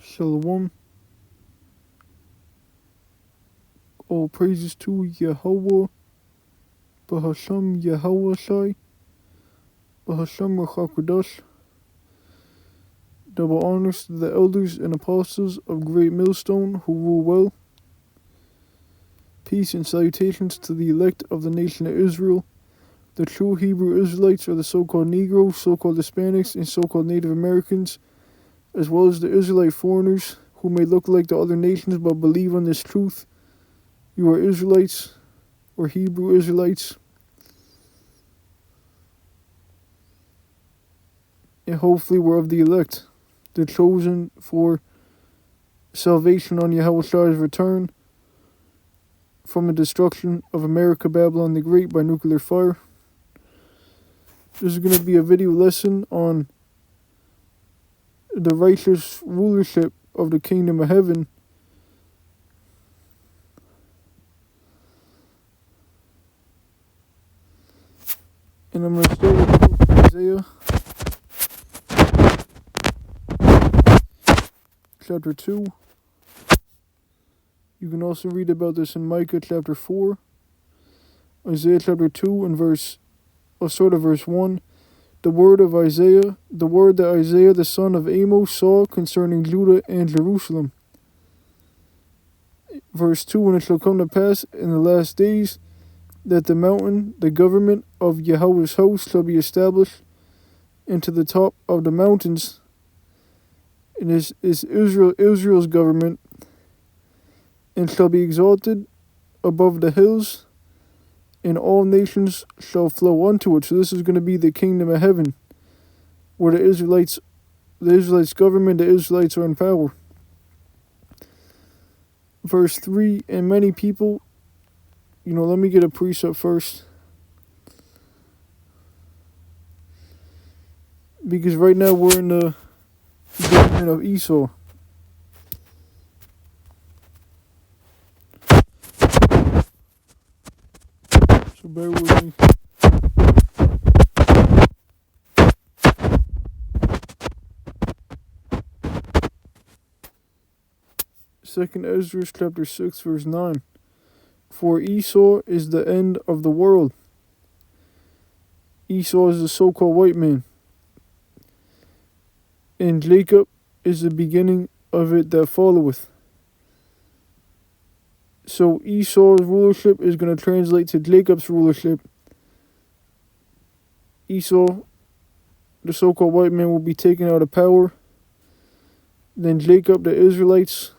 Shalom. All praises to Yahweh, Bahasham Yahweh Shai, Bahasham Rachakodash. Double honors to the elders and apostles of Great Millstone who rule well. Peace and salutations to the elect of the nation of Israel. The true Hebrew Israelites are the so-called Negroes, so-called Hispanics, and so-called Native Americans, as well as the Israelite foreigners who may look like the other nations but believe on this truth. You are Israelites, or Hebrew Israelites, and hopefully we're of the elect, the chosen for salvation on Yahweh Shai's return from the destruction of America, Babylon the Great by nuclear fire. This is going to be a video lesson on the righteous rulership of the kingdom of heaven. And I'm going to start with the book of Isaiah, chapter 2. You can also read about this in Micah chapter 4, Isaiah chapter 2 and verse 1. The word that Isaiah the son of Amos saw concerning Judah and Jerusalem. Verse 2, and it shall come to pass in the last days that the mountain, the government of Yahweh's house, shall be established into the top of the mountains. And is Israel's government, and shall be exalted above the hills, and all nations shall flow unto it. So this is going to be the kingdom of heaven, where the Israelites government, the Israelites are in power. Verse 3, and many people, let me get a precept first. Because right now we're in the government of Esau. So bear with me. Second Ezra chapter 6 verse 9. For Esau is the end of the world. Esau is the so-called white man. And Jacob is the beginning of it that followeth. So Esau's rulership is going to translate to Jacob's rulership. Esau, the so-called white man, will be taken out of power. Then Jacob, the Israelites,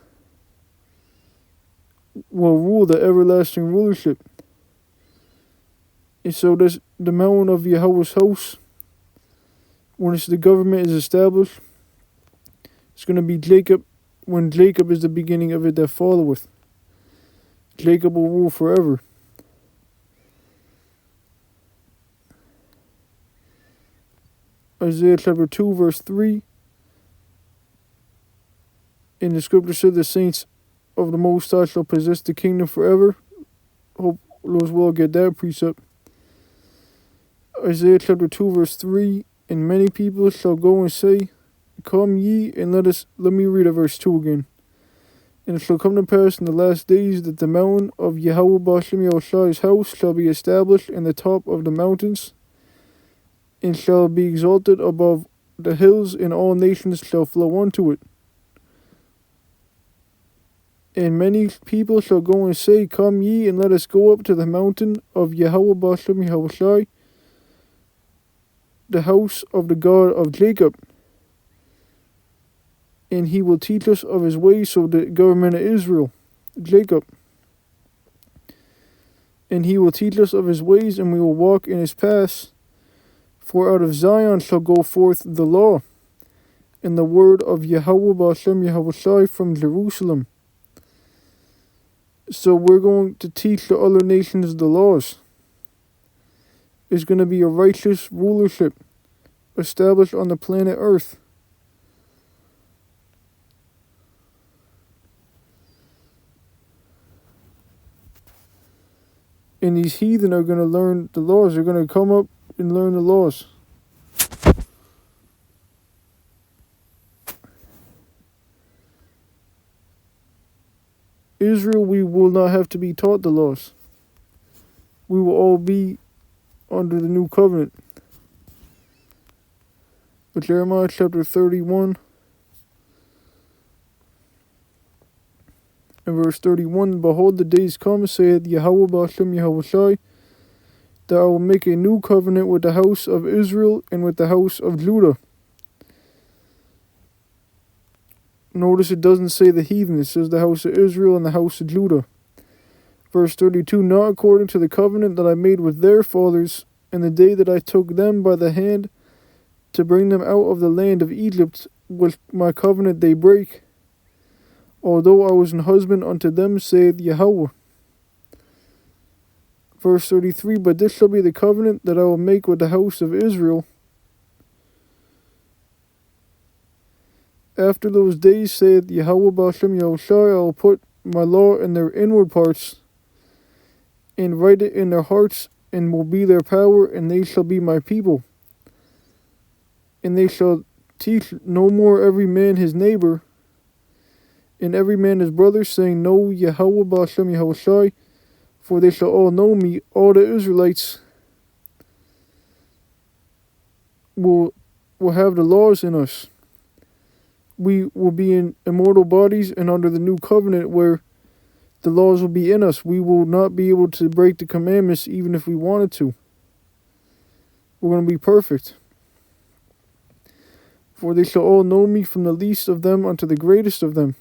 will rule the everlasting rulership. And so the mountain of Yahweh's house, when the government is established, it's going to be Jacob, when Jacob is the beginning of it that followeth. Jacob will rule forever. Isaiah chapter 2 verse 3. In the scripture said, the saints of the Most High shall possess the kingdom forever. Hope those will get that precept. Isaiah chapter 2 verse 3. And many people shall go and say, come ye, and let me read verse 2 again. And it shall come to pass in the last days that the mountain of Yahweh Ba'ashem Yahushai's house shall be established in the top of the mountains, and shall be exalted above the hills, and all nations shall flow unto it. And many people shall go and say, come ye, and let us go up to the mountain of Yahweh Ba'ashem Yahushai, the house of the God of Jacob. And he will teach us of his ways, so the government of Israel, Jacob. And he will teach us of his ways, and we will walk in his paths. For out of Zion shall go forth the law, and the word of Yahweh Ba'ashem Yahushai from Jerusalem. So we're going to teach the other nations the laws. It's going to be a righteous rulership established on the planet Earth. And these heathen are going to learn the laws. They're going to come up and learn the laws. Israel, we will not have to be taught the laws. We will all be under the new covenant. But Jeremiah chapter 31 and verse 31, Behold, the days come, saith Yahweh Ba'ashem Yahushai, that I will make a new covenant with the house of Israel and with the house of Judah. Notice it doesn't say the heathen, it says the house of Israel and the house of Judah. Verse 32, Not according to the covenant that I made with their fathers in the day that I took them by the hand to bring them out of the land of Egypt, with my covenant they break, although I was an husband unto them, saith Yahweh. Verse 33, But this shall be the covenant that I will make with the house of Israel. After those days, saith Yahweh Ba'ashem Yahushai, I will put my law in their inward parts, and write it in their hearts, and will be their power, and they shall be my people. And they shall teach no more every man his neighbor, and every man his brother, saying, Know Yahweh Ba'ashem Yahushai, for they shall all know me. All the Israelites will have the laws in us. We will be in immortal bodies and under the new covenant where the laws will be in us. We will not be able to break the commandments even if we wanted to. We're going to be perfect. For they shall all know me, from the least of them unto the greatest of them,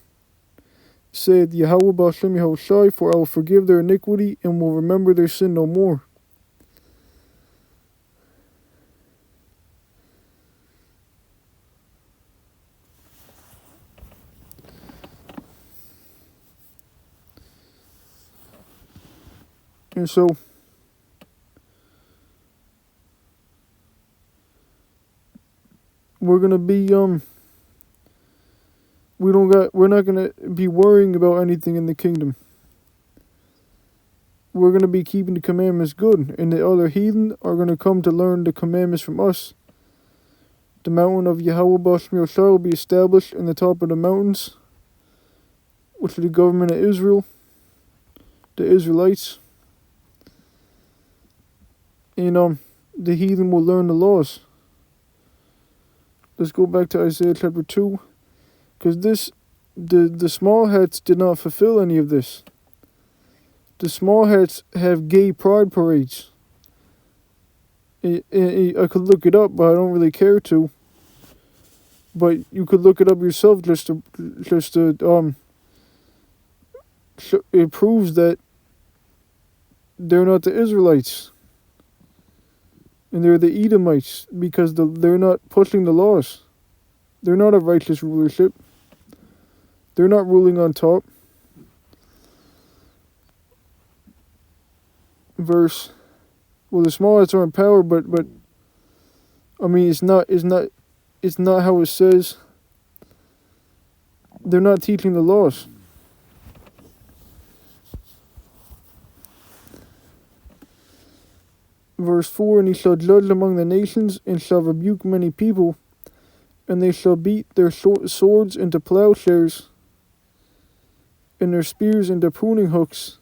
saith Yahweh Ba'ashem Yahushai, for I will forgive their iniquity and will remember their sin no more. And so, we're gonna be we're not gonna be worrying about anything in the kingdom. We're gonna be keeping the commandments good, and the other heathen are gonna come to learn the commandments from us. The mountain of Yahweh Ba'ashem Yahushai will be established in the top of the mountains, which is the government of Israel, the Israelites. And the heathen will learn the laws. Let's go back to Isaiah chapter 2, because the small hats did not fulfill any of this. The small hats have gay pride parades. I could look it up, but I don't really care to. But you could look it up yourself it proves that they're not the Israelites. And they're the Edomites, because they're not pushing the laws. They're not a righteous rulership. They're not ruling on top. Verse, well, the smallest are in power, but I mean, it's not how it says. They're not teaching the laws. Verse 4, And he shall judge among the nations, and shall rebuke many people, and they shall beat their swords into plowshares, and their spears into pruning hooks.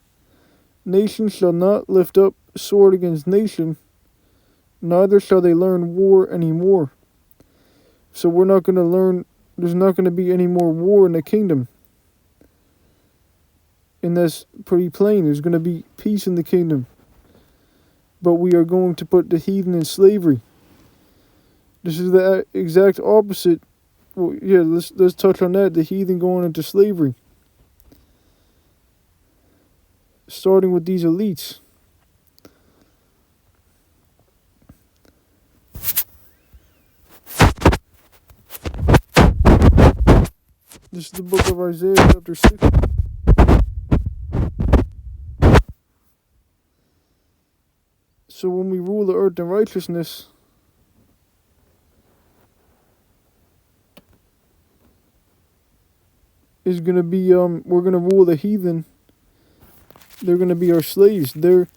Nation shall not lift up sword against nation, neither shall they learn war any more. So we're not going to learn, there's not going to be any more war in the kingdom. And that's pretty plain. There's going to be peace in the kingdom. But we are going to put the heathen in slavery. This is the exact opposite. Well, yeah, let's touch on that. The heathen going into slavery. Starting with these elites. This is the book of Isaiah chapter 6. So when we rule the earth in righteousness, is going to be we're going to rule the heathen. They're going to be our slaves. They're